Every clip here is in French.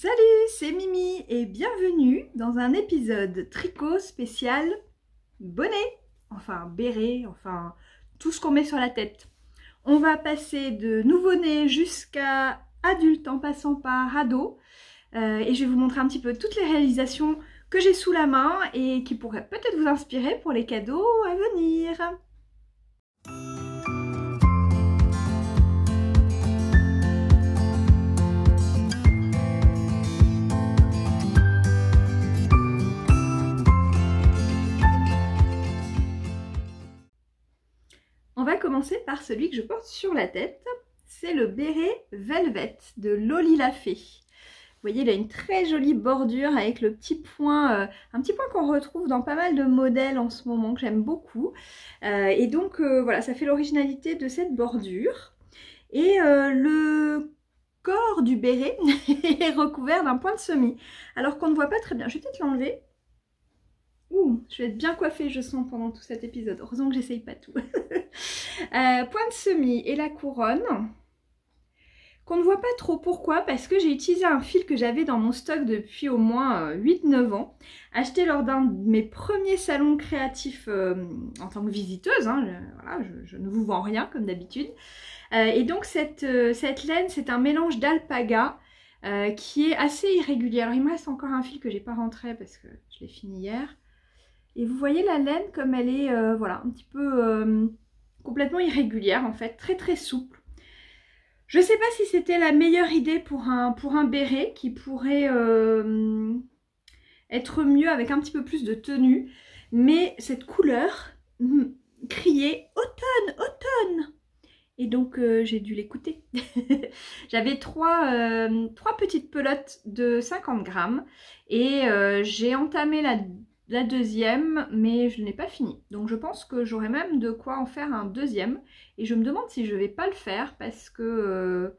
Salut, c'est Mimi et bienvenue dans un épisode tricot spécial bonnet, enfin béret, enfin tout ce qu'on met sur la tête. On va passer de nouveau-né jusqu'à adulte en passant par ado et je vais vous montrer un petit peu toutes les réalisations que j'ai sous la main et qui pourraient peut-être vous inspirer pour les cadeaux à venir. On va commencer par celui que je porte sur la tête. C'est le béret Velvet de Loli La Fée. Vous voyez, il a une très jolie bordure avec le petit point, un petit point qu'on retrouve dans pas mal de modèles en ce moment, que j'aime beaucoup. Et donc, voilà, ça fait l'originalité de cette bordure. Et le corps du béret est recouvert d'un point de semis, alors qu'on ne voit pas très bien. Je vais peut-être l'enlever. Ouh, je vais être bien coiffée, je sens, pendant tout cet épisode. Heureusement que j'essaye pas tout. Point de semis et la couronne. Qu'on ne voit pas trop. Pourquoi? Parce que j'ai utilisé un fil que j'avais dans mon stock depuis au moins 8-9 ans. Acheté lors d'un de mes premiers salons créatifs en tant que visiteuse. Hein, voilà, je ne vous vends rien comme d'habitude. Et donc cette laine, c'est un mélange d'alpaga qui est assez irrégulier. Alors il me reste encore un fil que j'ai pas rentré parce que je l'ai fini hier. Et vous voyez la laine comme elle est voilà, un petit peu complètement irrégulière en fait, très souple. Je ne sais pas si c'était la meilleure idée pour un béret qui pourrait être mieux avec un petit peu plus de tenue. Mais cette couleur criait automne, automne. Et donc j'ai dû l'écouter. J'avais trois petites pelotes de 50 grammes et j'ai entamé la deuxième, mais je n'ai pas fini. Donc je pense que j'aurai même de quoi en faire un deuxième. Et je me demande si je vais pas le faire parce que...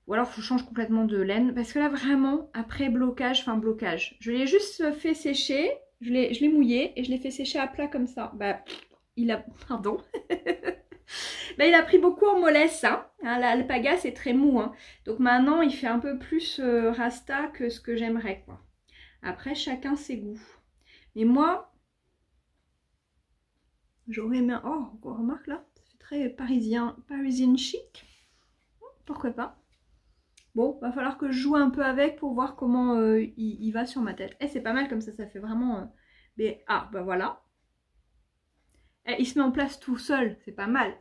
ou alors je change complètement de laine. Parce que là vraiment, après blocage, enfin blocage, je l'ai juste fait sécher, je l'ai mouillé et je l'ai fait sécher à plat comme ça. Bah, il a... pardon. Bah, il a pris beaucoup en mollesse, hein. L'alpaga c'est très mou, hein. Donc maintenant il fait un peu plus rasta que ce que j'aimerais, quoi. Après chacun ses goûts. Mais moi, j'aurais aimé... Oh, remarque là, ça fait très parisien chic. Pourquoi pas. Bon, va falloir que je joue un peu avec pour voir comment il va sur ma tête. Et c'est pas mal comme ça fait vraiment... Ah, bah voilà. Et il se met en place tout seul, c'est pas mal.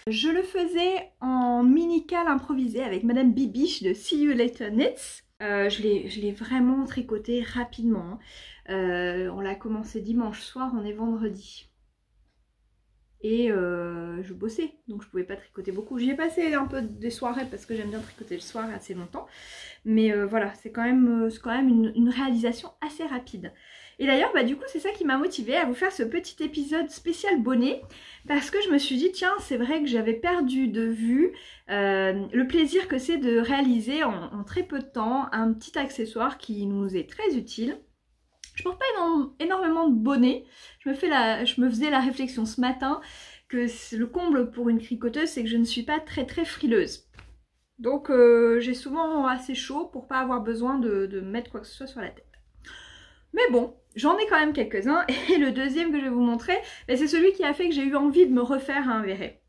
Je le faisais en mini-cale improvisé avec Madame Bibiche de See You Later Knits. Je l'ai vraiment tricoté rapidement. On l'a commencé dimanche soir, on est vendredi. Et je bossais, donc je pouvais pas tricoter beaucoup. J'y ai passé un peu des soirées parce que j'aime bien tricoter le soir assez longtemps. Mais voilà, c'est quand même une réalisation assez rapide. Et d'ailleurs, bah, du coup, c'est ça qui m'a motivée à vous faire ce petit épisode spécial bonnet. Parce que je me suis dit, tiens, c'est vrai que j'avais perdu de vue le plaisir que c'est de réaliser en très peu de temps un petit accessoire qui nous est très utile. Je porte pas énormément de bonnets. Je me faisais la réflexion ce matin que le comble pour une tricoteuse, c'est que je ne suis pas très frileuse. Donc j'ai souvent assez chaud pour pas avoir besoin de mettre quoi que ce soit sur la tête. Mais bon, j'en ai quand même quelques-uns. Et le deuxième que je vais vous montrer, c'est celui qui a fait que j'ai eu envie de me refaire un béret.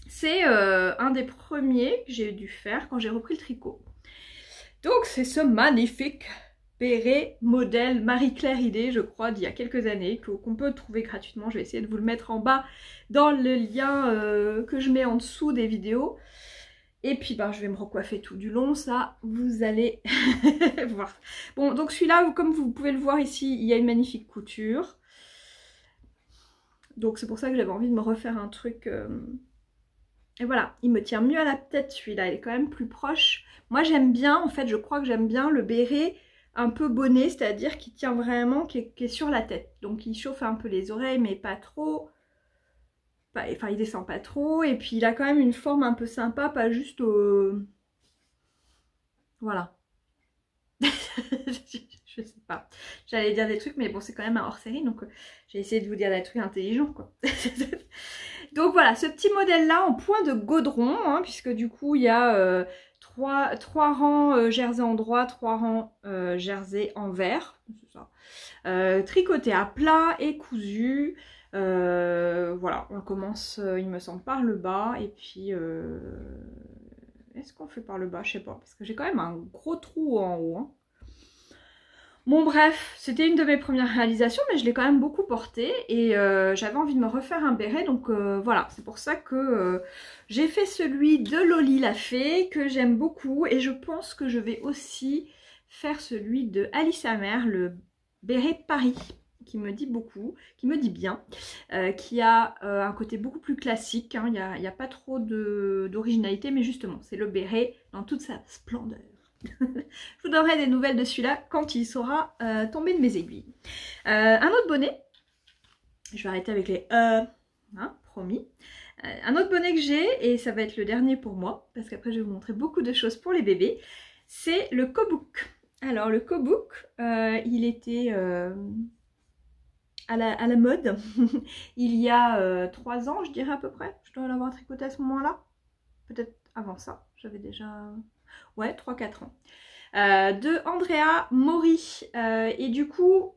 C'est un des premiers que j'ai dû faire quand j'ai repris le tricot. Donc c'est ce magnifique béret modèle Marie-Claire Idée, je crois, d'il y a quelques années, qu'on peut trouver gratuitement. Je vais essayer de vous le mettre en bas dans le lien que je mets en dessous des vidéos. Et puis je vais me recoiffer tout du long, ça vous allez voir. Bon, donc celui-là, comme vous pouvez le voir ici, il y a une magnifique couture. Donc c'est pour ça que j'avais envie de me refaire un truc. Et voilà, il me tient mieux à la tête celui-là, il est quand même plus proche. Moi j'aime bien, en fait je crois que j'aime bien le béret un peu bonnet, c'est-à-dire qui tient vraiment, qui est sur la tête. Donc il chauffe un peu les oreilles, mais pas trop. Enfin, il descend pas trop. Et puis il a quand même une forme un peu sympa, pas juste voilà. Je sais pas. J'allais dire des trucs, mais bon, c'est quand même un hors-série, donc j'ai essayé de vous dire des trucs intelligents, quoi. Donc voilà, ce petit modèle-là en point de gaudron, hein, puisque du coup, il y a trois rangs jersey en droit, 3 rangs jersey en vert. C'est ça. Tricoté à plat et cousu. Voilà, on commence, il me semble, par le bas. Et puis, est-ce qu'on fait par le bas? Je sais pas, parce que j'ai quand même un gros trou en haut. Hein. Bon bref, c'était une de mes premières réalisations, mais je l'ai quand même beaucoup porté et j'avais envie de me refaire un béret, donc voilà, c'est pour ça que j'ai fait celui de Loli la Fée, que j'aime beaucoup, et je pense que je vais aussi faire celui de Alice sa mère, le béret Paris, qui me dit beaucoup, qui me dit bien, qui a un côté beaucoup plus classique, hein, il n'y a pas trop d'originalité, mais justement, c'est le béret dans toute sa splendeur. Je vous donnerai des nouvelles de celui-là quand il sera tombé de mes aiguilles. Un autre bonnet, je vais arrêter avec les hein, promis. Un autre bonnet que j'ai, et ça va être le dernier pour moi, parce qu'après je vais vous montrer beaucoup de choses pour les bébés, c'est le Kobook. Alors le Kobook, il était à la mode il y a 3 ans, je dirais à peu près. Je dois l'avoir tricoté à ce moment-là. Peut-être avant ça, j'avais déjà... Ouais, 3-4 ans. De Andrea Mori. Et du coup,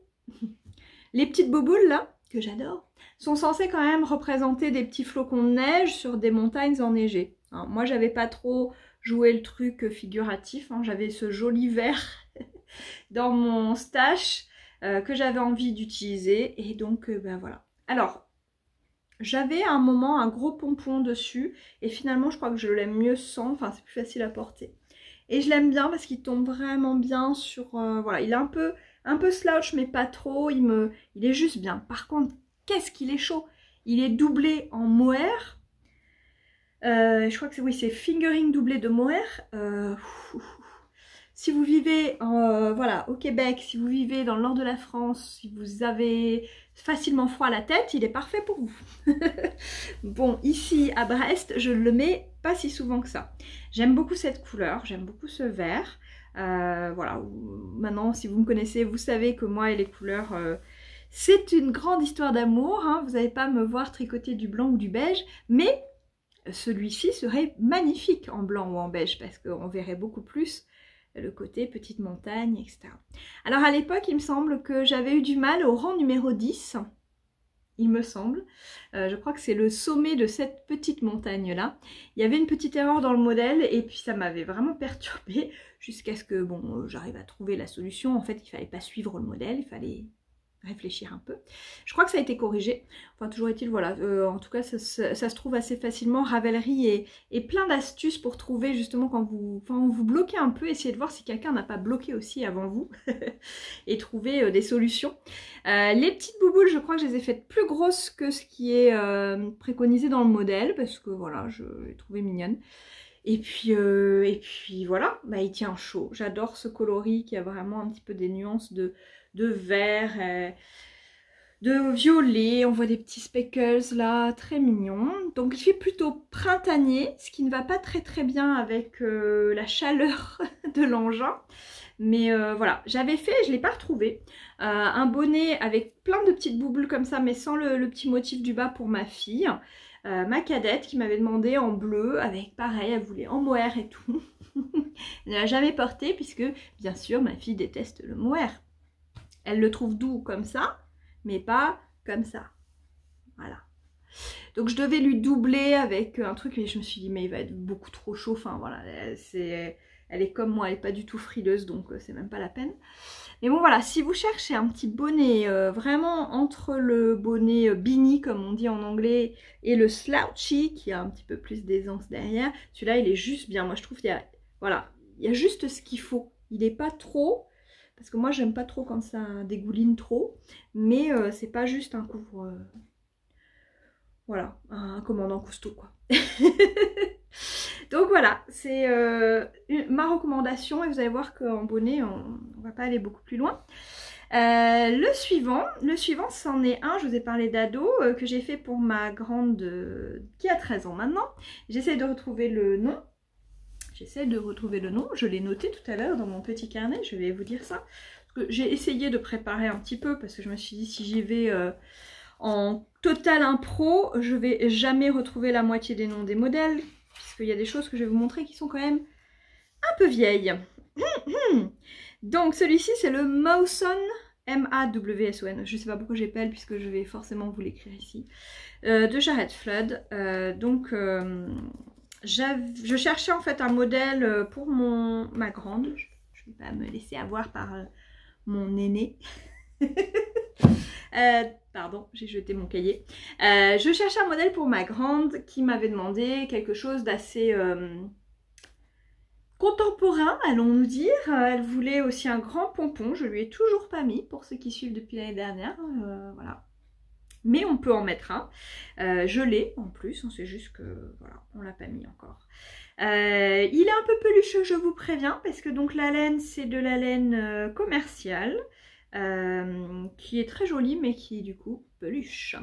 les petites boboules là, que j'adore, sont censées quand même représenter des petits flocons de neige sur des montagnes enneigées. Hein, moi, j'avais pas trop joué le truc figuratif. Hein, j'avais ce joli vert dans mon stash que j'avais envie d'utiliser. Et donc, ben voilà. Alors, j'avais à un moment un gros pompon dessus. Et finalement, je crois que je l'aime mieux sans. Enfin, c'est plus facile à porter. Et je l'aime bien parce qu'il tombe vraiment bien sur... voilà, il est un peu slouch mais pas trop, il est juste bien. Par contre, qu'est-ce qu'il est chaud! Il est doublé en mohair. Je crois que c'est, oui, c'est fingering doublé de mohair. Si vous vivez voilà, au Québec, si vous vivez dans le nord de la France, si vous avez facilement froid à la tête, il est parfait pour vous. Bon, ici à Brest, je le mets pas si souvent que ça. J'aime beaucoup cette couleur, j'aime beaucoup ce vert. Voilà, maintenant si vous me connaissez, vous savez que moi et les couleurs, c'est une grande histoire d'amour. Hein. Vous n'allez pas me voir tricoter du blanc ou du beige, mais celui-ci serait magnifique en blanc ou en beige parce qu'on verrait beaucoup plus le côté petite montagne, etc. Alors à l'époque, il me semble que j'avais eu du mal au rang numéro 10, il me semble. Je crois que c'est le sommet de cette petite montagne-là. Il y avait une petite erreur dans le modèle et puis ça m'avait vraiment perturbée jusqu'à ce que bon, j'arrive à trouver la solution. En fait, il fallait pas suivre le modèle, il fallait réfléchir un peu. Je crois que ça a été corrigé. Enfin, toujours est-il, voilà. En tout cas, ça se trouve assez facilement. Ravelry et plein d'astuces pour trouver justement quand vous bloquez un peu, essayez de voir si quelqu'un n'a pas bloqué aussi avant vous et trouver des solutions. Les petites bouboules, je crois que je les ai faites plus grosses que ce qui est préconisé dans le modèle parce que voilà, je l'ai trouvé mignonne. Et puis voilà, bah, il tient chaud. J'adore ce coloris qui a vraiment un petit peu des nuances de vert, de violet. On voit des petits speckles là, très mignons. Donc il fait plutôt printanier, ce qui ne va pas très bien avec la chaleur de l'engin. Mais voilà, j'avais fait, je ne l'ai pas retrouvé, un bonnet avec plein de petites bouboules comme ça, mais sans le petit motif du bas pour ma fille. Ma cadette qui m'avait demandé en bleu, avec pareil, elle voulait en mohair et tout. Elle ne l'a jamais porté puisque, bien sûr, ma fille déteste le mohair. Elle le trouve doux comme ça, mais pas comme ça. Voilà. Donc je devais lui doubler avec un truc, mais je me suis dit, mais il va être beaucoup trop chaud. Enfin voilà, elle est comme moi, elle n'est pas du tout frileuse, donc c'est même pas la peine. Mais bon voilà, si vous cherchez un petit bonnet vraiment entre le bonnet beanie, comme on dit en anglais, et le slouchy, qui a un petit peu plus d'aisance derrière, celui-là il est juste bien. Moi je trouve qu'il y a, voilà, il y a juste ce qu'il faut. Il n'est pas trop, parce que moi j'aime pas trop quand ça dégouline trop, mais c'est pas juste un couvre... voilà, un commandant costaud quoi. Donc voilà, c'est ma recommandation et vous allez voir qu'en bonnet, on va pas aller beaucoup plus loin. Le suivant c'en est un, je vous ai parlé d'ado, que j'ai fait pour ma grande qui a 13 ans maintenant. J'essaie de retrouver le nom. Je l'ai noté tout à l'heure dans mon petit carnet, je vais vous dire ça. J'ai essayé de préparer un petit peu parce que je me suis dit si j'y vais... en total impro, je vais jamais retrouver la moitié des noms des modèles, puisqu'il y a des choses que je vais vous montrer qui sont quand même un peu vieille. Donc celui-ci c'est le Mawson, M-A-W-S-O-N, je sais pas pourquoi j'appelle puisque je vais forcément vous l'écrire ici, de Jared Flood. Je cherchais en fait un modèle pour ma grande, je ne vais pas me laisser avoir par mon aîné. Pardon, j'ai jeté mon cahier. Je cherchais un modèle pour ma grande qui m'avait demandé quelque chose d'assez contemporain, allons-nous dire. Elle voulait aussi un grand pompon, je lui ai toujours pas mis pour ceux qui suivent depuis l'année dernière. Voilà. Mais on peut en mettre un. Je l'ai en plus, c'est juste que voilà, on l'a pas mis encore. Il est un peu pelucheux, je vous préviens, parce que donc la laine c'est de la laine commerciale. Qui est très jolie mais qui du coup peluche.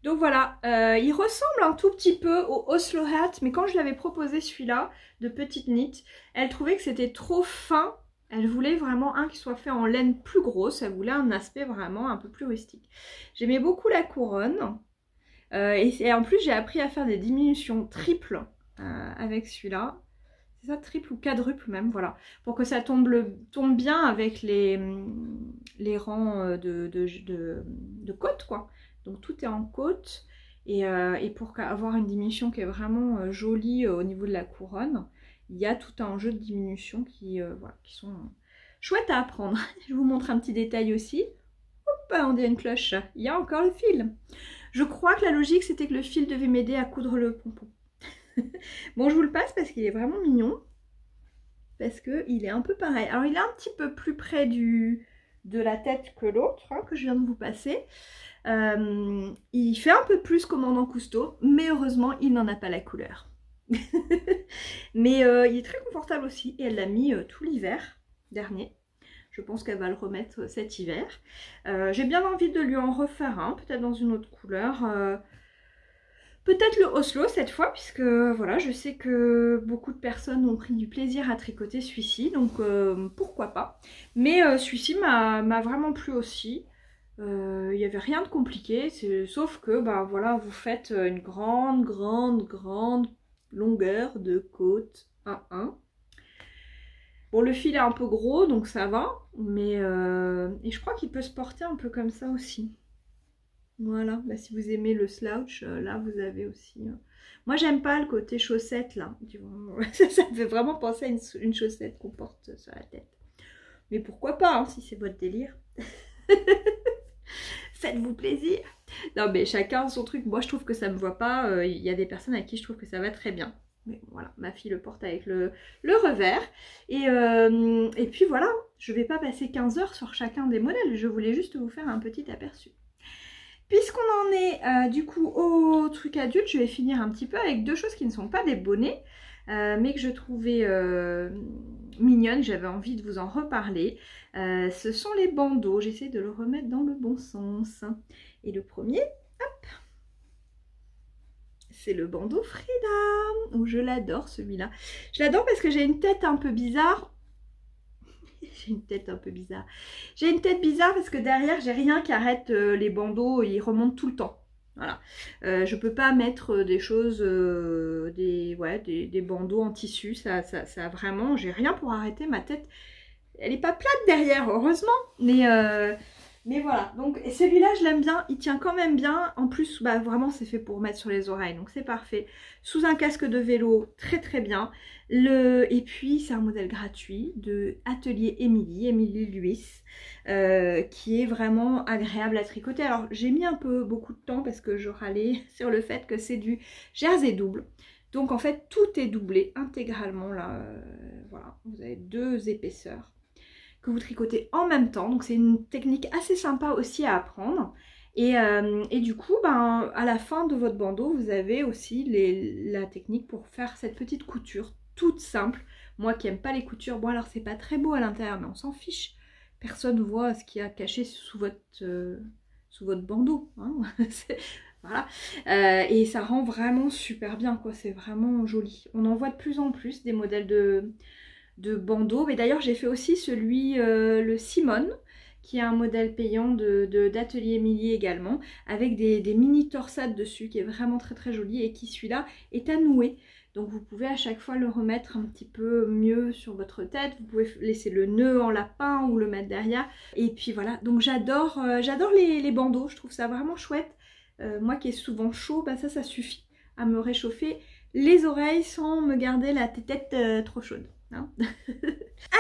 Donc voilà, il ressemble un tout petit peu au Oslo Hat, mais quand je l'avais proposé celui-là de petite knit, elle trouvait que c'était trop fin. Elle voulait vraiment un qui soit fait en laine plus grosse, elle voulait un aspect vraiment un peu plus rustique. J'aimais beaucoup la couronne et en plus j'ai appris à faire des diminutions triples avec celui-là. C'est ça, triple ou quadruple même, voilà. Pour que ça tombe bien avec les rangs de côte, quoi. Donc tout est en côte. Et pour avoir une diminution qui est vraiment jolie au niveau de la couronne, il y a tout un jeu de diminution qui sont chouettes à apprendre. Je vous montre un petit détail aussi. Hop, on dirait une cloche. Il y a encore le fil. Je crois que la logique, c'était que le fil devait m'aider à coudre le pompon. Bon, je vous le passe parce qu'il est vraiment mignon. Parce qu'il est un peu pareil. Alors, il est un petit peu plus près de la tête que l'autre, hein, que je viens de vous passer. Il fait un peu plus commandant Cousteau, mais heureusement, il n'en a pas la couleur. Mais il est très confortable aussi. Et elle l'a mis tout l'hiver dernier. Je pense qu'elle va le remettre cet hiver. J'ai bien envie de lui en refaire un, peut-être dans une autre couleur. Peut-être le Oslo cette fois, puisque voilà, je sais que beaucoup de personnes ont pris du plaisir à tricoter celui-ci, donc pourquoi pas. Mais celui-ci m'a vraiment plu aussi. Il n'y avait rien de compliqué, sauf que bah, voilà, vous faites une grande longueur de côte 1-1. Bon, le fil est un peu gros, donc ça va, mais et je crois qu'il peut se porter un peu comme ça aussi. Voilà, bah, si vous aimez le slouch, là vous avez aussi... Moi j'aime pas le côté chaussette là, ça me fait vraiment penser à une chaussette qu'on porte sur la tête. Mais pourquoi pas, hein, si c'est votre délire. Faites-vous plaisir. Non mais chacun son truc, moi je trouve que ça me voit pas, il y a des personnes à qui je trouve que ça va très bien. Mais voilà, ma fille le porte avec le revers. Et puis voilà, je vais pas passer 15 heures sur chacun des modèles, je voulais juste vous faire un petit aperçu. Puisqu'on en est du coup au truc adulte, je vais finir un petit peu avec deux choses qui ne sont pas des bonnets, mais que je trouvais mignonnes, j'avais envie de vous en reparler. Ce sont les bandeaux, j'essaie de le remettre dans le bon sens. Et le premier, hop, c'est le bandeau Frida, où je l'adore celui-là. Je l'adore parce que j'ai une tête un peu bizarre. J'ai une tête un peu bizarre. J'ai une tête bizarre parce que derrière, j'ai rien qui arrête les bandeaux, ils remontent tout le temps. Voilà. Je peux pas mettre des choses, des bandeaux en tissu. Ça vraiment, j'ai rien pour arrêter ma tête. Elle est pas plate derrière, heureusement. Mais voilà. Donc celui-là, je l'aime bien. Il tient quand même bien. En plus, bah, vraiment, c'est fait pour mettre sur les oreilles. Donc c'est parfait. Sous un casque de vélo, très très bien. Et puis, c'est un modèle gratuit de Atelier Émilie Lewis, qui est vraiment agréable à tricoter. Alors, j'ai mis beaucoup de temps parce que je râlais sur le fait que c'est du jersey double. Donc, en fait, tout est doublé intégralement. Là, voilà, vous avez deux épaisseurs que vous tricotez en même temps. Donc, c'est une technique assez sympa aussi à apprendre. Et du coup, ben, à la fin de votre bandeau, vous avez aussi la technique pour faire cette petite couture toute simple. Moi qui n'aime pas les coutures, bon alors c'est pas très beau à l'intérieur, mais on s'en fiche. Personne ne voit ce qu'il y a caché sous votre bandeau. Hein. Voilà. Et ça rend vraiment super bien, quoi. C'est vraiment joli. On en voit de plus en plus des modèles de bandeaux. Mais d'ailleurs, j'ai fait aussi celui, le Simone, qui est un modèle payant d'Atelier Émilie également, avec des mini torsades dessus, qui est vraiment très très joli et qui celui-là est à nouer. Donc vous pouvez à chaque fois le remettre un petit peu mieux sur votre tête. Vous pouvez laisser le nœud en lapin ou le mettre derrière. Et puis voilà, donc j'adore les bandeaux, je trouve ça vraiment chouette. Moi qui ai souvent chaud, bah ça suffit à me réchauffer les oreilles sans me garder la tête trop chaude. Hein.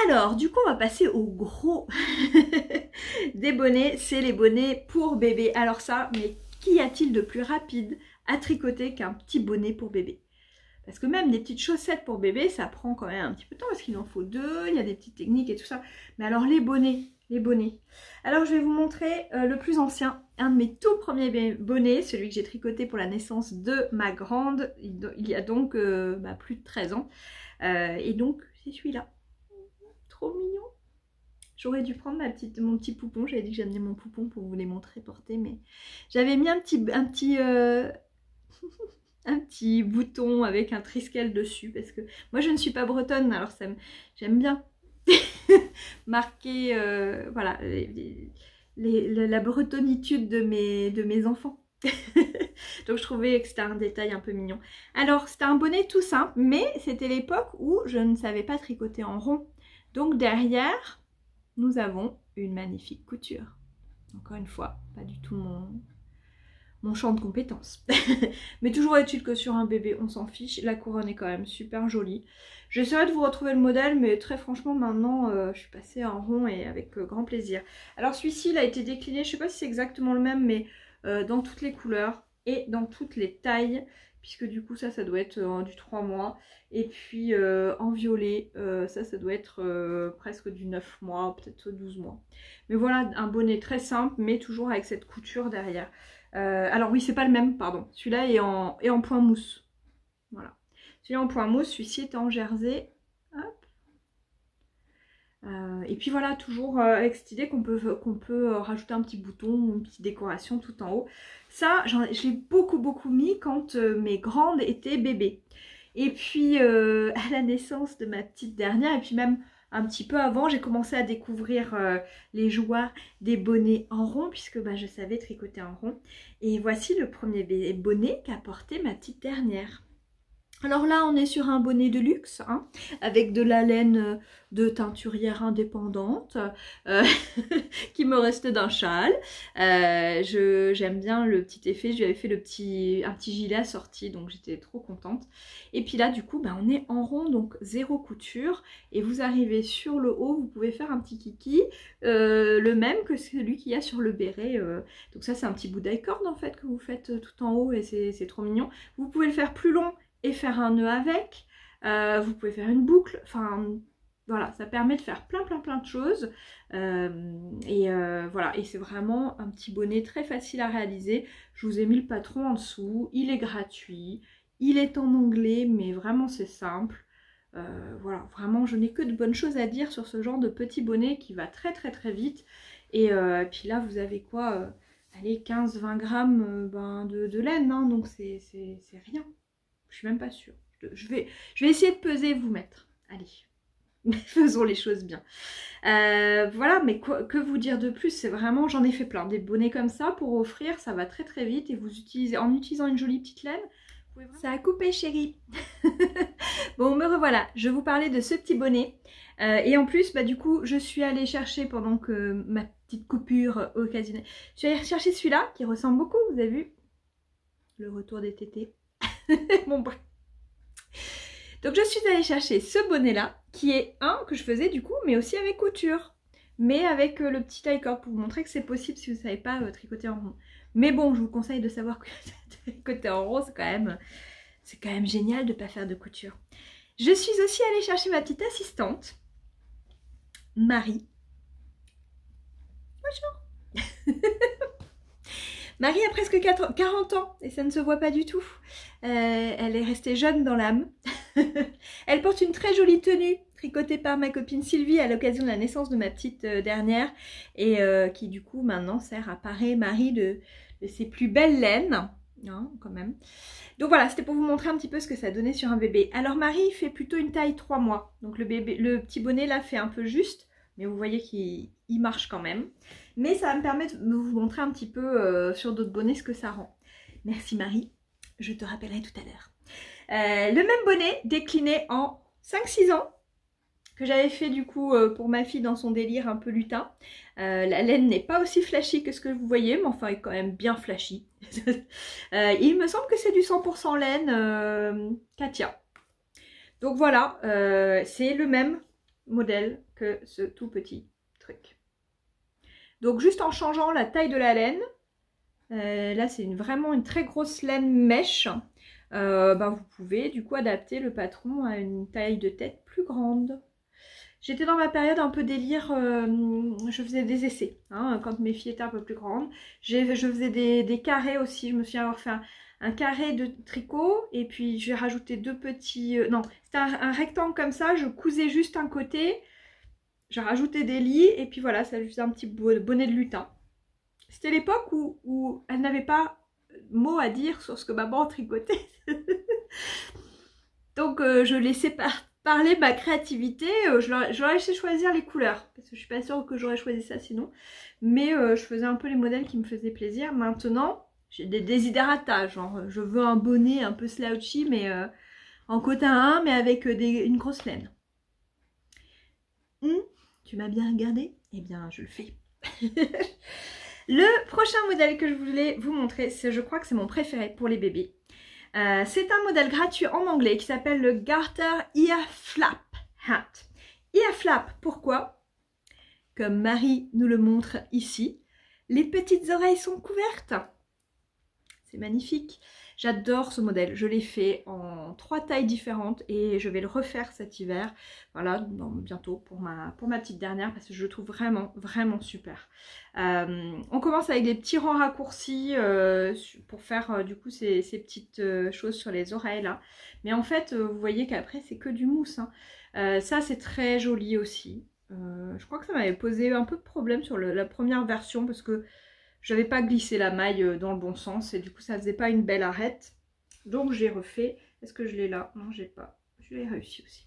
Alors du coup on va passer au gros des bonnets, c'est les bonnets pour bébé. Alors ça, mais qu'y a-t-il de plus rapide à tricoter qu'un petit bonnet pour bébé? Parce que même des petites chaussettes pour bébé, ça prend quand même un petit peu de temps parce qu'il en faut deux, il y a des petites techniques et tout ça. Mais alors les bonnets. Alors je vais vous montrer le plus ancien, un de mes tout premiers bonnets, celui que j'ai tricoté pour la naissance de ma grande, il y a donc plus de 13 ans. Et donc c'est celui-là. Trop mignon. J'aurais dû prendre mon petit poupon, j'avais dit que j'amenais mon poupon pour vous les montrer porter, mais j'avais mis un petit bouton avec un triskel dessus parce que moi je ne suis pas bretonne, alors j'aime bien marquer voilà, la bretonitude de mes enfants. Donc je trouvais que c'était un détail un peu mignon. Alors c'était un bonnet tout simple, mais c'était l'époque où je ne savais pas tricoter en rond. Donc derrière, nous avons une magnifique couture. Encore une fois, pas du tout mon champ de compétences. Mais toujours est-il que sur un bébé, on s'en fiche. La couronne est quand même super jolie. J'essaierai de vous retrouver le modèle, mais très franchement, maintenant, je suis passée en rond et avec grand plaisir. Alors celui-ci, il a été décliné, je ne sais pas si c'est exactement le même, mais dans toutes les couleurs et dans toutes les tailles, puisque du coup, ça doit être du 3 mois. Et puis en violet, ça doit être presque du 9 mois, peut-être 12 mois. Mais voilà, un bonnet très simple, mais toujours avec cette couture derrière. Alors oui, c'est pas le même, pardon. Celui-là est en point mousse. Voilà. Celui-là en point mousse, celui-ci est en jersey. Hop. Et puis voilà, toujours avec cette idée qu'on peut rajouter un petit bouton ou une petite décoration tout en haut. Ça, je l'ai beaucoup mis quand mes grandes étaient bébés. Et puis à la naissance de ma petite dernière, et puis même un petit peu avant, j'ai commencé à découvrir les joies des bonnets en rond, puisque je savais tricoter en rond. Et voici le premier bonnet qu'a porté ma petite dernière. Alors là, on est sur un bonnet de luxe, hein, avec de la laine de teinturière indépendante qui me reste d'un châle. J'aime bien le petit effet, je lui avais fait un petit gilet assorti, donc j'étais trop contente. Et puis là, du coup, on est en rond, donc 0 couture. Et vous arrivez sur le haut, vous pouvez faire un petit kiki, le même que celui qu'il y a sur le béret. Donc ça, c'est un petit bout d'aïcorde en fait que vous faites tout en haut et c'est trop mignon. Vous pouvez le faire plus long et faire un nœud avec, vous pouvez faire une boucle, enfin voilà, ça permet de faire plein de choses. Voilà, et c'est vraiment un petit bonnet très facile à réaliser. Je vous ai mis le patron en dessous, il est gratuit, il est en anglais, mais vraiment c'est simple. Voilà, vraiment je n'ai que de bonnes choses à dire sur ce genre de petit bonnet qui va très vite. Et puis là vous avez quoi, allez, 15-20 grammes de laine, hein, donc c'est rien. Je suis même pas sûre. Je vais essayer de peser et vous mettre. Allez, faisons les choses bien. Voilà, mais que vous dire de plus? C'est vraiment, j'en ai fait plein. Des bonnets comme ça pour offrir, ça va très vite. Et vous utilisez, en utilisant une jolie petite laine, vous pouvez vraiment... Ça a coupé, chérie. Bon, me revoilà. Je vous parlais de ce petit bonnet. Et en plus, du coup, je suis allée chercher pendant que ma petite coupure occasionnelle. Je suis allée chercher celui-là qui ressemble beaucoup, vous avez vu? Le retour des tétés. Bon, bref. Donc je suis allée chercher ce bonnet là qui est un que je faisais du coup mais aussi avec couture, mais avec le petit taille-corde pour vous montrer que c'est possible si vous ne savez pas tricoter en rond. Mais bon, je vous conseille de savoir que tricoter en rond c'est quand même génial de ne pas faire de couture. Je suis aussi allée chercher ma petite assistante Marie. Bonjour. Marie a presque 40 ans et ça ne se voit pas du tout. Elle est restée jeune dans l'âme. Elle porte une très jolie tenue tricotée par ma copine Sylvie à l'occasion de la naissance de ma petite dernière et qui du coup maintenant sert à parer Marie de ses plus belles laines, hein, quand même. Donc voilà, c'était pour vous montrer un petit peu ce que ça donnait sur un bébé. Alors Marie fait plutôt une taille 3 mois, donc le petit bonnet là fait un peu juste, mais vous voyez qu'il marche quand même. Mais ça va me permettre de vous montrer un petit peu sur d'autres bonnets ce que ça rend. Merci Marie, je te rappellerai tout à l'heure. Le même bonnet décliné en 5-6 ans. Que j'avais fait du coup pour ma fille dans son délire un peu lutin. La laine n'est pas aussi flashy que ce que vous voyez, mais enfin elle est quand même bien flashy. Il me semble que c'est du 100% laine Katia. Donc voilà, c'est le même modèle que ce tout petit truc. Donc juste en changeant la taille de la laine, là c'est vraiment une très grosse laine mèche, vous pouvez du coup adapter le patron à une taille de tête plus grande. J'étais dans ma période un peu délire, je faisais des essais, hein, quand mes filles étaient un peu plus grandes. Je faisais des carrés aussi, je me souviens avoir fait un carré de tricot et puis j'ai rajouté deux petits... non, c'était un rectangle comme ça, je cousais juste un côté, j'ai rajouté des lits et puis voilà, ça faisait un petit bonnet de lutin. C'était l'époque où elle n'avait pas mot à dire sur ce que maman tricotait. Donc je laissais parler ma créativité, j'aurais laissé choisir les couleurs, parce que je suis pas sûre que j'aurais choisi ça sinon. Mais je faisais un peu les modèles qui me faisaient plaisir. Maintenant, j'ai des desiderata, genre je veux un bonnet un peu slouchy, mais en cotin 1, mais avec une grosse laine. Tu m'as bien regardé? Eh bien, je le fais. Le prochain modèle que je voulais vous montrer, je crois que c'est mon préféré pour les bébés. C'est un modèle gratuit en anglais qui s'appelle le Garter Ear Flap Hat. Ear Flap, pourquoi? Comme Marie nous le montre ici, les petites oreilles sont couvertes. C'est magnifique. J'adore ce modèle. Je l'ai fait en 3 tailles différentes et je vais le refaire cet hiver. Voilà, bientôt pour ma petite dernière parce que je le trouve vraiment, vraiment super. On commence avec des petits rangs raccourcis pour faire du coup ces petites choses sur les oreilles là. Mais en fait, vous voyez qu'après c'est que du mousse. Hein. Ça c'est très joli aussi. Je crois que ça m'avait posé un peu de problème sur la première version parce que je n'avais pas glissé la maille dans le bon sens et du coup ça faisait pas une belle arête. Donc j'ai refait. Est-ce que je l'ai là? Non, j'ai pas. Je l'ai réussi aussi.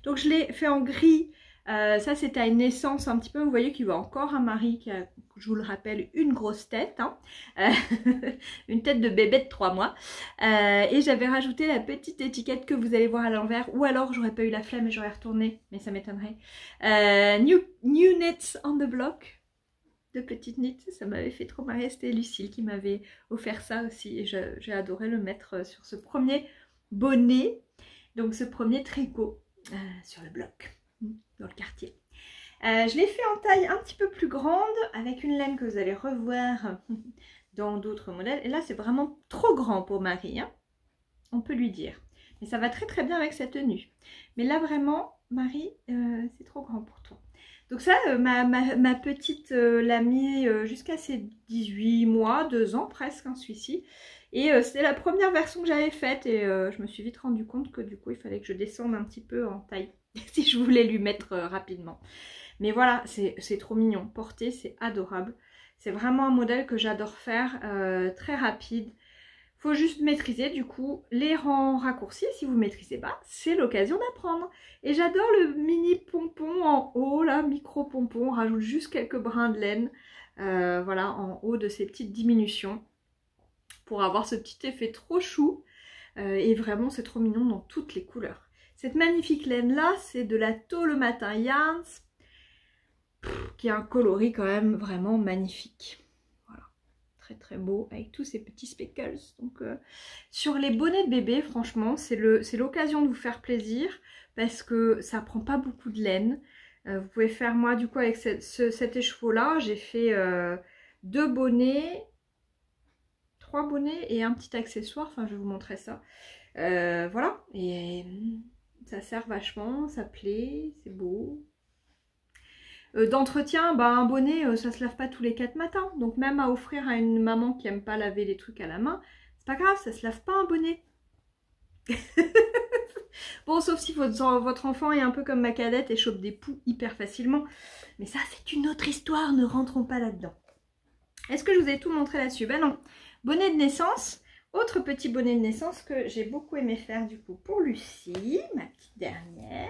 Donc je l'ai fait en gris. Ça c'était à une naissance un petit peu. Vous voyez qu'il voit encore un mari qui a, je vous le rappelle, une grosse tête. Hein. Une tête de bébé de 3 mois. Et j'avais rajouté la petite étiquette que vous allez voir à l'envers. Ou alors j'aurais pas eu la flemme et j'aurais retourné. Mais ça m'étonnerait. New Knits on the Block. De petites knits, ça m'avait fait trop marrer, c'était Lucille qui m'avait offert ça aussi et j'ai adoré le mettre sur ce premier bonnet, donc ce premier tricot sur le bloc, dans le quartier. Je l'ai fait en taille un petit peu plus grande avec une laine que vous allez revoir dans d'autres modèles et là c'est vraiment trop grand pour Marie, hein, on peut lui dire, mais ça va très très bien avec sa tenue, mais là vraiment Marie c'est trop grand pour toi. Donc ça, ma petite l'a mis jusqu'à ses 18 mois, 2 ans presque, hein, celui-ci. Et c'était la première version que j'avais faite et je me suis vite rendu compte que du coup il fallait que je descende un petit peu en taille si je voulais lui mettre rapidement. Mais voilà, c'est trop mignon. Porter, c'est adorable. C'est vraiment un modèle que j'adore faire, très rapide. Faut juste maîtriser du coup les rangs raccourcis. Si vous ne maîtrisez pas, c'est l'occasion d'apprendre. Et j'adore le mini pompon en haut, là, micro pompon. On rajoute juste quelques brins de laine, voilà, en haut de ces petites diminutions. Pour avoir ce petit effet trop chou. Et vraiment, c'est trop mignon dans toutes les couleurs. Cette magnifique laine là, c'est de la Tôt le Matin Yarns, qui a un coloris quand même vraiment magnifique. Très très beau avec tous ces petits speckles. Donc sur les bonnets de bébé, franchement c'est l'occasion de vous faire plaisir parce que ça prend pas beaucoup de laine. Vous pouvez faire, moi du coup avec cet écheveau là, j'ai fait 2 bonnets, 3 bonnets et un petit accessoire, enfin je vais vous montrer ça. Voilà, et ça sert vachement, ça plaît, c'est beau. D'entretien, un bonnet, ça se lave pas tous les 4 matins. Donc même à offrir à une maman qui aime pas laver les trucs à la main, c'est pas grave, ça se lave pas un bonnet. Bon, sauf si votre enfant est un peu comme ma cadette et chope des poux hyper facilement. Mais ça, c'est une autre histoire, ne rentrons pas là-dedans. Est-ce que je vous ai tout montré là-dessus? Ben non. Bonnet de naissance. Autre petit bonnet de naissance que j'ai beaucoup aimé faire du coup pour Lucie, ma petite dernière.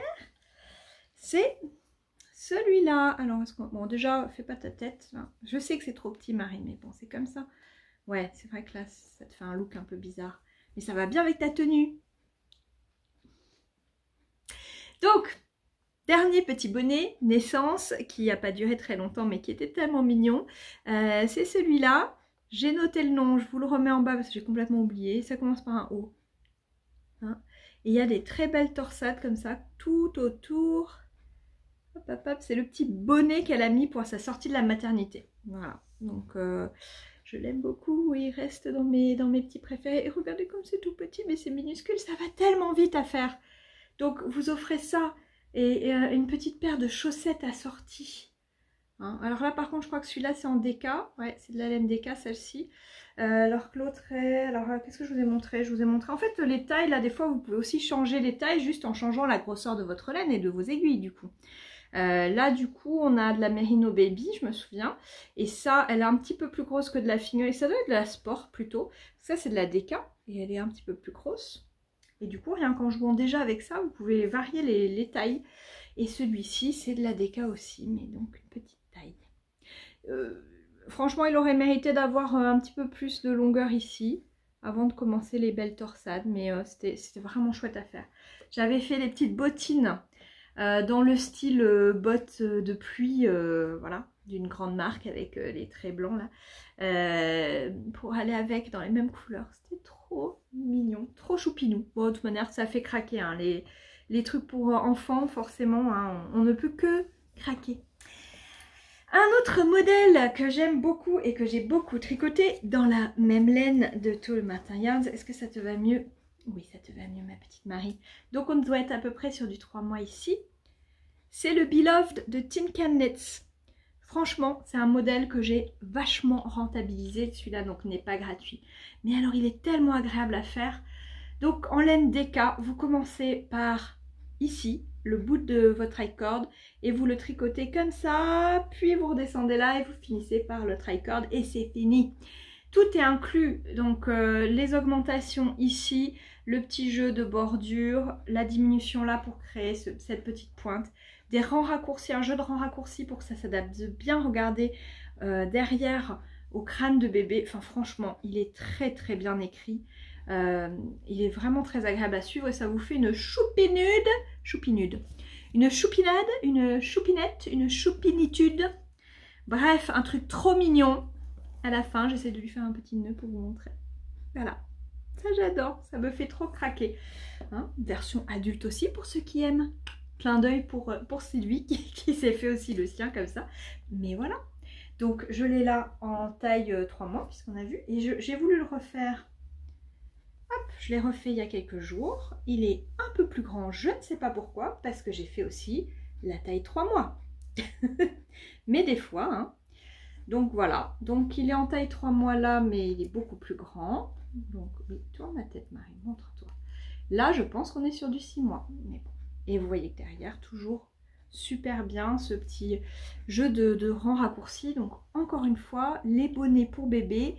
C'est... celui-là, alors bon déjà fais pas ta tête, hein. Je sais que c'est trop petit Marie, mais bon c'est comme ça. Ouais c'est vrai que là ça te fait un look un peu bizarre, mais ça va bien avec ta tenue. Donc, dernier petit bonnet, naissance, qui n'a pas duré très longtemps, mais qui était tellement mignon. C'est celui-là. J'ai noté le nom, je vous le remets en bas parce que j'ai complètement oublié. Ça commence par un O. Hein. Et il y a des très belles torsades comme ça, tout autour. Hop, hop, hop. C'est le petit bonnet qu'elle a mis pour sa sortie de la maternité. Voilà. Donc, je l'aime beaucoup. Il reste dans mes petits préférés. Et regardez comme c'est tout petit, mais c'est minuscule. Ça va tellement vite à faire. Donc, vous offrez ça et une petite paire de chaussettes assorties. Hein. Alors là, par contre, je crois que celui-là, c'est en DK. Ouais, c'est de la laine DK, celle-ci. Alors que l'autre est... Alors, qu'est-ce que je vous ai montré? Je vous ai montré... En fait, les tailles, là, des fois, vous pouvez aussi changer les tailles juste en changeant la grosseur de votre laine et de vos aiguilles, du coup. Là, du coup, on a de la Merino Baby, je me souviens. Et ça, elle est un petit peu plus grosse que de la Finger. Et ça doit être de la Sport, plutôt. Ça, c'est de la DK. Et elle est un petit peu plus grosse. Et du coup, rien qu'en jouant déjà avec ça, vous pouvez varier les tailles. Et celui-ci, c'est de la DK aussi, mais donc une petite taille. Franchement, il aurait mérité d'avoir un petit peu plus de longueur ici, avant de commencer les belles torsades, mais c'était vraiment chouette à faire. J'avais fait des petites bottines dans le style bottes de pluie, voilà, d'une grande marque avec les traits blancs là, pour aller avec dans les mêmes couleurs. C'était trop mignon, trop choupinou. Bon, de toute manière, ça fait craquer, hein, les trucs pour enfants, forcément, hein, on ne peut que craquer. Un autre modèle que j'aime beaucoup et que j'ai beaucoup tricoté dans la même laine de Tall Martin Yarns. Est-ce que ça te va mieux? Oui, ça te va mieux, ma petite Marie. Donc, on doit être à peu près sur du 3 mois ici. C'est le Beloved de Tin Can Knits. Franchement, c'est un modèle que j'ai vachement rentabilisé. Celui-là, donc, n'est pas gratuit. Mais alors, il est tellement agréable à faire. Donc, en laine DK, vous commencez par ici, le bout de votre tri-cord, et vous le tricotez comme ça, puis vous redescendez là et vous finissez par le tri-cord et c'est fini. Tout est inclus, donc les augmentations ici, le petit jeu de bordure, la diminution là pour créer cette petite pointe, des rangs raccourcis, un jeu de rangs raccourcis pour que ça s'adapte bien, regardez, derrière au crâne de bébé. Enfin franchement, il est très très bien écrit. Il est vraiment très agréable à suivre et ça vous fait une choupinade, une choupinade, une choupinette, une choupinitude. Bref, un truc trop mignon. À la fin, j'essaie de lui faire un petit nœud pour vous montrer. Voilà, ça j'adore, ça me fait trop craquer. Hein, version adulte aussi pour ceux qui aiment. Clin d'œil pour Sylvie qui s'est fait aussi le sien comme ça. Mais voilà, donc je l'ai là en taille 3 mois puisqu'on a vu. Et j'ai voulu le refaire. Hop, je l'ai refait il y a quelques jours. Il est un peu plus grand, je ne sais pas pourquoi, parce que j'ai fait aussi la taille 3 mois. Mais des fois, hein. Donc voilà, donc il est en taille 3 mois là, mais il est beaucoup plus grand. Donc oui, tourne ma tête Marie, montre-toi. Là, je pense qu'on est sur du 6 mois. Mais bon. Et vous voyez que derrière, toujours super bien ce petit jeu de rangs raccourcis. Donc encore une fois, les bonnets pour bébé.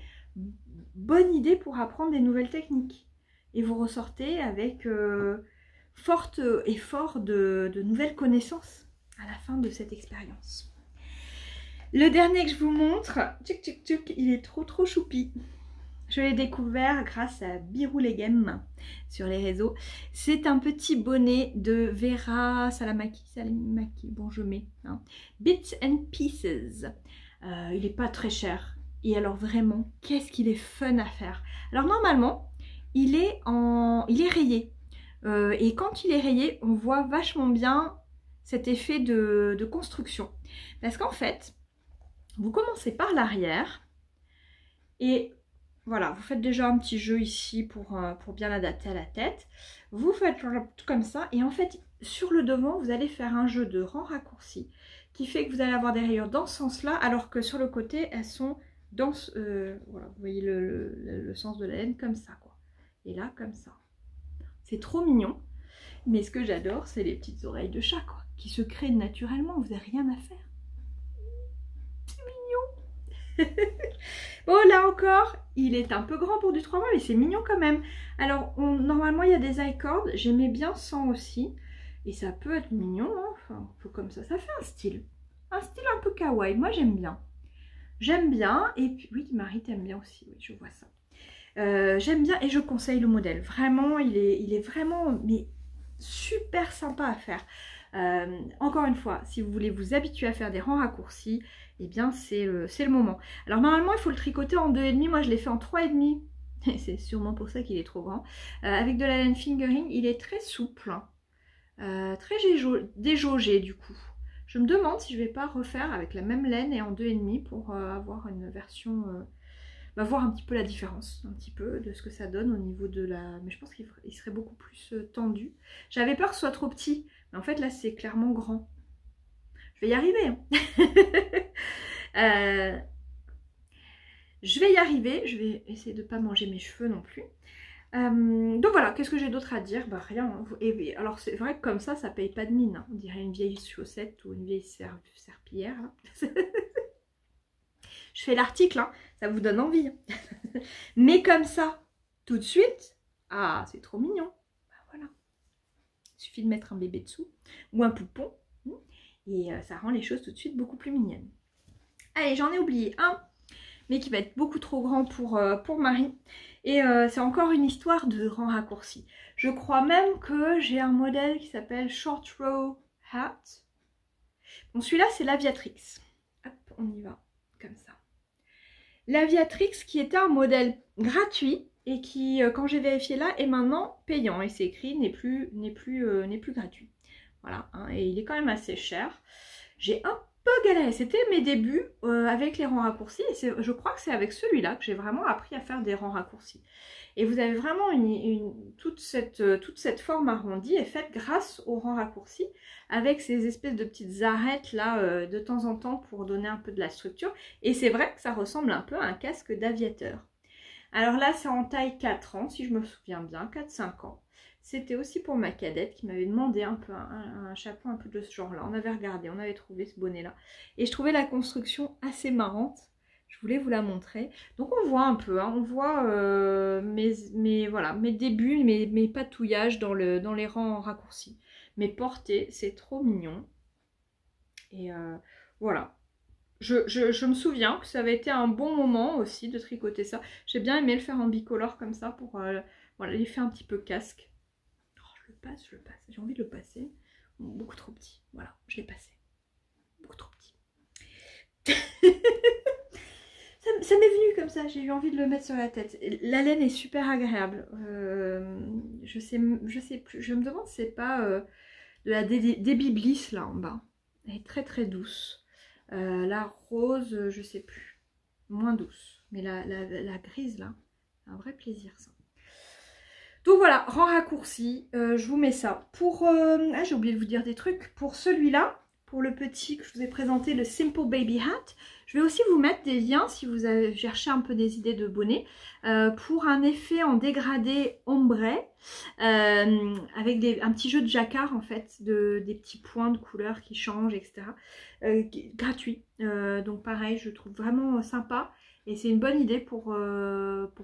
Bonne idée pour apprendre des nouvelles techniques. Et vous ressortez avec fort de nouvelles connaissances à la fin de cette expérience. Le dernier que je vous montre, tchouk tchouk tchouk, il est trop choupi. Je l'ai découvert grâce à Birou Legem sur les réseaux. C'est un petit bonnet de Vera Salamaki, bon je mets, hein. Bits and Pieces. Il n'est pas très cher. Et alors vraiment, qu'est-ce qu'il est fun à faire. Alors normalement, il est rayé. Et quand il est rayé, on voit vachement bien cet effet de construction. Parce qu'en fait, vous commencez par l'arrière. Et voilà, vous faites déjà un petit jeu ici pour bien l'adapter à la tête. Vous faites tout comme ça. Et en fait, sur le devant, vous allez faire un jeu de rangs raccourcis qui fait que vous allez avoir des rayures dans ce sens-là, alors que sur le côté, elles sont dans voilà, vous voyez le sens de la laine comme ça, quoi. Et là, comme ça. C'est trop mignon. Mais ce que j'adore, c'est les petites oreilles de chat, quoi, qui se créent naturellement. Vous n'avez rien à faire. C'est mignon. Bon, là encore, il est un peu grand pour du 3 mois, mais c'est mignon quand même. Alors, normalement, il y a des i-cords. J'aimais bien sans aussi. Et ça peut être mignon, hein. Enfin, un peu comme ça. Ça fait un style. Un style un peu kawaii. Moi, j'aime bien. J'aime bien, et puis oui, Marie t'aime bien aussi, oui, je vois ça. J'aime bien et je conseille le modèle. Vraiment, il est vraiment mais super sympa à faire. Encore une fois, si vous voulez vous habituer à faire des rangs raccourcis, eh bien c'est le moment. Alors normalement il faut le tricoter en 2,5, moi je l'ai fait en 3,5. C'est sûrement pour ça qu'il est trop grand. Avec de la laine fingering, il est très souple, très déjaugé du coup. Je me demande si je vais pas refaire avec la même laine et en 2,5 pour avoir une version... voir un petit peu la différence, un petit peu de ce que ça donne au niveau de la... Mais je pense qu'il serait beaucoup plus tendu. J'avais peur que ce soit trop petit, mais en fait là c'est clairement grand. Je vais y arriver. Hein. Je vais y arriver, je vais essayer de ne pas manger mes cheveux non plus. Donc voilà, qu'est-ce que j'ai d'autre à dire? Bah rien. Hein. Et alors c'est vrai que comme ça paye pas de mine. Hein. On dirait une vieille chaussette ou une vieille serpillière. Hein. Je fais l'article, hein. Ça vous donne envie. Mais comme ça, tout de suite, ah c'est trop mignon. Bah voilà. Il suffit de mettre un bébé dessous ou un poupon. Et ça rend les choses tout de suite beaucoup plus mignonnes. Allez, j'en ai oublié un, mais qui va être beaucoup trop grand pour Marie. Et c'est encore une histoire de rang raccourci. Je crois même que j'ai un modèle qui s'appelle Short Row Hat. Bon, celui-là, c'est l'Aviatrix. Hop, on y va, comme ça. L'Aviatrix qui était un modèle gratuit et qui, quand j'ai vérifié là, est maintenant payant. Et c'est écrit n'est plus gratuit. Voilà, hein, et il est quand même assez cher. J'ai un peu galéré, c'était mes débuts avec les rangs raccourcis. Et je crois que c'est avec celui-là que j'ai vraiment appris à faire des rangs raccourcis. Et vous avez vraiment toute cette forme arrondie est faite grâce aux rangs raccourcis, avec ces espèces de petites arêtes là de temps en temps pour donner un peu de la structure. Et c'est vrai que ça ressemble un peu à un casque d'aviateur. Alors là c'est en taille 4 ans si je me souviens bien, 4-5 ans. C'était aussi pour ma cadette qui m'avait demandé un peu un chapeau un peu de ce genre-là. On avait regardé, on avait trouvé ce bonnet-là. Et je trouvais la construction assez marrante. Je voulais vous la montrer. Donc on voit un peu, hein, on voit mes débuts, mes patouillages dans les rangs raccourcis. Mes portées, c'est trop mignon. Et voilà. Je me souviens que ça avait été un bon moment aussi de tricoter ça. J'ai bien aimé le faire en bicolore comme ça pour voilà, l'effet un petit peu casque. Je le passe, j'ai envie de le passer. Beaucoup trop petit, voilà, je l'ai passé. Beaucoup trop petit. ça m'est venu comme ça, j'ai eu envie de le mettre sur la tête. La laine est super agréable. Je sais plus, je me demande si c'est pas de la Debbie Bliss là en bas. Elle est très très douce. La rose, je sais plus. Moins douce. Mais la grise là, c'est un vrai plaisir ça. Donc voilà, rang raccourci, je vous mets ça. Pour, j'ai oublié de vous dire des trucs. Pour celui-là, pour le petit que je vous ai présenté, le Simple Baby Hat, je vais aussi vous mettre des liens si vous avez cherché un peu des idées de bonnets. Pour un effet en dégradé ombré, avec un petit jeu de jacquard en fait, des petits points de couleurs qui changent, etc. Gratuit. Donc pareil, je trouve vraiment sympa. Et c'est une bonne idée pour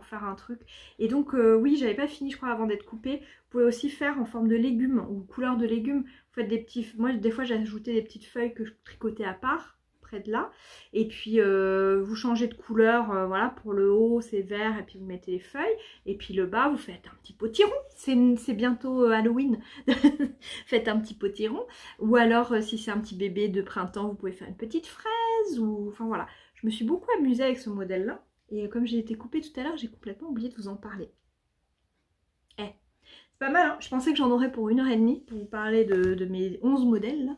faire un truc. Et donc oui, j'avais pas fini je crois avant d'être coupée. Vous pouvez aussi faire en forme de légumes ou couleur de légumes. Vous faites des petits... Moi des fois j'ai ajouté des petites feuilles que je tricotais à part, près de là. Et puis vous changez de couleur, voilà, pour le haut c'est vert et puis vous mettez les feuilles. Et puis le bas vous faites un petit potiron. C'est bientôt Halloween. Faites un petit potiron. Ou alors si c'est un petit bébé de printemps, vous pouvez faire une petite fraise ou... Enfin voilà. Je me suis beaucoup amusée avec ce modèle-là. Et comme j'ai été coupée tout à l'heure, j'ai complètement oublié de vous en parler. C'est pas mal, hein. Je pensais que j'en aurais pour 1h30 pour vous parler de mes 11 modèles.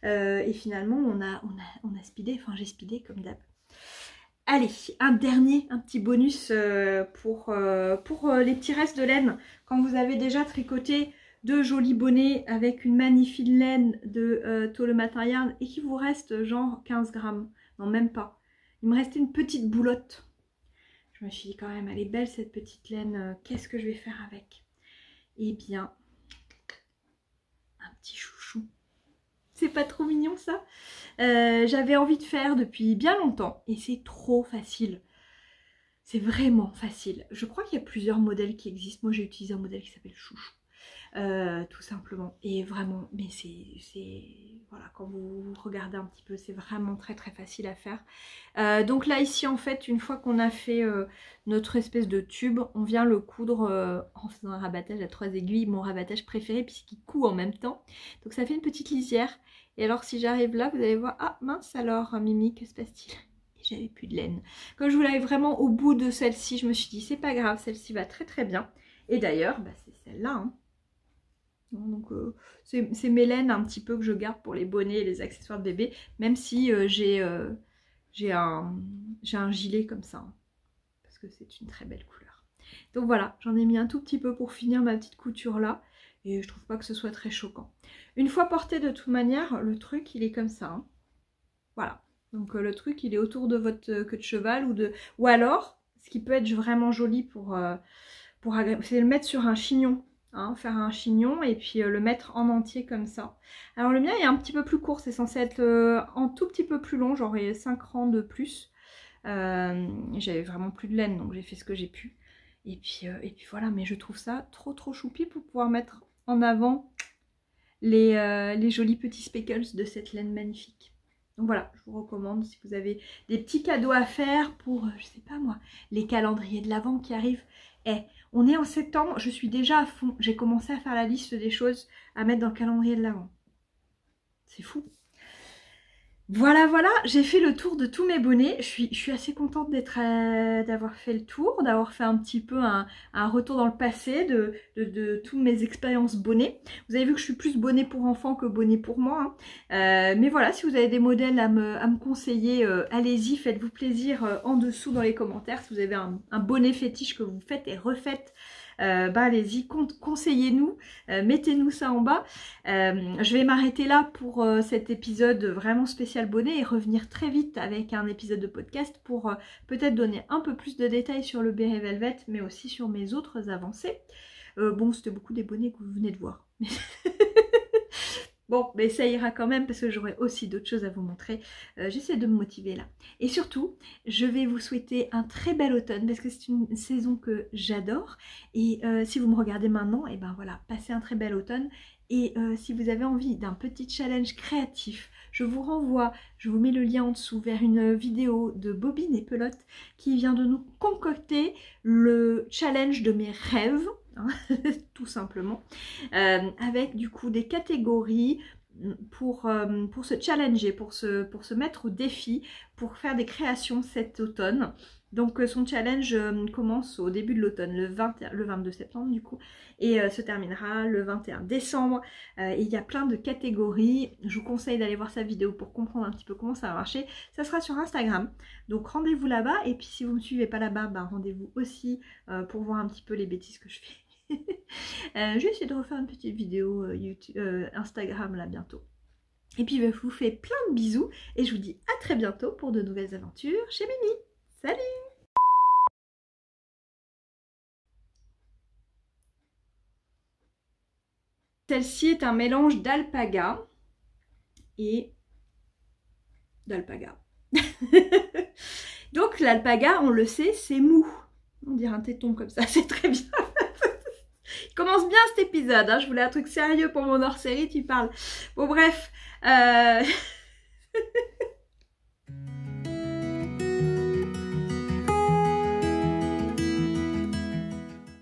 Là. Et finalement, on a speedé. Enfin, j'ai speedé comme d'hab. Allez, un petit bonus pour les petits restes de laine. Quand vous avez déjà tricoté de jolis bonnets avec une magnifique laine de Tôle Matin Yarn et qu'il vous reste genre 15 grammes. Non, même pas. Il me restait une petite boulotte. Je me suis dit quand même, elle est belle cette petite laine. Qu'est-ce que je vais faire avec? Eh bien, un petit chouchou. C'est pas trop mignon ça? J'avais envie de faire depuis bien longtemps et c'est trop facile. C'est vraiment facile. Je crois qu'il y a plusieurs modèles qui existent. Moi j'ai utilisé un modèle qui s'appelle chouchou. tout simplement. Et vraiment, mais voilà, quand vous regardez un petit peu, c'est vraiment très très facile à faire. Donc là ici en fait, une fois qu'on a fait notre espèce de tube, on vient le coudre en faisant un rabattage à 3 aiguilles, mon rabattage préféré puisqu'il coud en même temps. Donc ça fait une petite lisière. Et alors si j'arrive là, vous allez voir, ah mince alors Mimi, que se passe-t-il? J'avais plus de laine. Quand je voulais vraiment au bout de celle-ci, je me suis dit c'est pas grave, celle-ci va très très bien. Et d'ailleurs, bah, c'est celle-là. Hein. Donc c'est mes laines un petit peu que je garde pour les bonnets et les accessoires de bébé, même si j'ai un gilet comme ça. Hein, parce que c'est une très belle couleur. Donc voilà, j'en ai mis un tout petit peu pour finir ma petite couture là. Et je trouve pas que ce soit très choquant. Une fois porté de toute manière, le truc il est comme ça. Hein. Voilà. Donc le truc il est autour de votre queue de cheval ou alors, ce qui peut être vraiment joli c'est le mettre sur un chignon. Hein, faire un chignon et puis le mettre en entier comme ça. Alors le mien est un petit peu plus court, c'est censé être un tout petit peu plus long, j'aurais 5 rangs de plus. J'avais vraiment plus de laine donc j'ai fait ce que j'ai pu. Et puis voilà, mais je trouve ça trop choupi pour pouvoir mettre en avant les jolis petits speckles de cette laine magnifique. Donc voilà, je vous recommande si vous avez des petits cadeaux à faire pour, je sais pas moi, les calendriers de l'Avent qui arrivent. On est en septembre, je suis déjà à fond. J'ai commencé à faire la liste des choses à mettre dans le calendrier de l'Avent. C'est fou. Voilà, j'ai fait le tour de tous mes bonnets. Je suis assez contente d'avoir fait le tour, d'avoir fait un petit peu un retour dans le passé de toutes mes expériences bonnets. Vous avez vu que je suis plus bonnet pour enfants que bonnet pour moi. Hein. Mais voilà, si vous avez des modèles à me conseiller, allez-y, faites-vous plaisir en dessous dans les commentaires. Si vous avez un bonnet fétiche que vous faites et refaites, allez-y, conseillez-nous, mettez-nous ça en bas. Je vais m'arrêter là pour cet épisode vraiment spécial bonnet et revenir très vite avec un épisode de podcast pour peut-être donner un peu plus de détails sur le béret velvet mais aussi sur mes autres avancées. Bon, c'était beaucoup des bonnets que vous venez de voir. Bon, mais ça ira quand même parce que j'aurai aussi d'autres choses à vous montrer. J'essaie de me motiver là. Et surtout, je vais vous souhaiter un très bel automne parce que c'est une saison que j'adore. Et si vous me regardez maintenant, et ben voilà, passez un très bel automne. Et si vous avez envie d'un petit challenge créatif, je vous renvoie, je vous mets le lien en dessous vers une vidéo de Bobine et Pelote qui vient de nous concocter le challenge de mes rêves. Hein, tout simplement, avec du coup des catégories pour se challenger, pour se mettre au défi, pour faire des créations cet automne. Donc son challenge commence au début de l'automne, le 22 septembre du coup, et se terminera le 21 décembre. Et il y a plein de catégories, je vous conseille d'aller voir sa vidéo pour comprendre un petit peu comment ça va marcher. Ça sera sur Instagram, donc rendez-vous là-bas, et puis si vous ne me suivez pas là-bas, rendez-vous aussi pour voir un petit peu les bêtises que je fais. Je vais essayer de refaire une petite vidéo Instagram là bientôt. Et puis je vous fais plein de bisous et je vous dis à très bientôt pour de nouvelles aventures chez Mimi. Salut! Celle-ci est un mélange d'alpaga et d'alpaga. Donc l'alpaga, on le sait, c'est mou. On dirait un téton comme ça, c'est très bien. Il commence bien cet épisode, hein. Je voulais un truc sérieux pour mon hors-série, tu parles. Bon bref,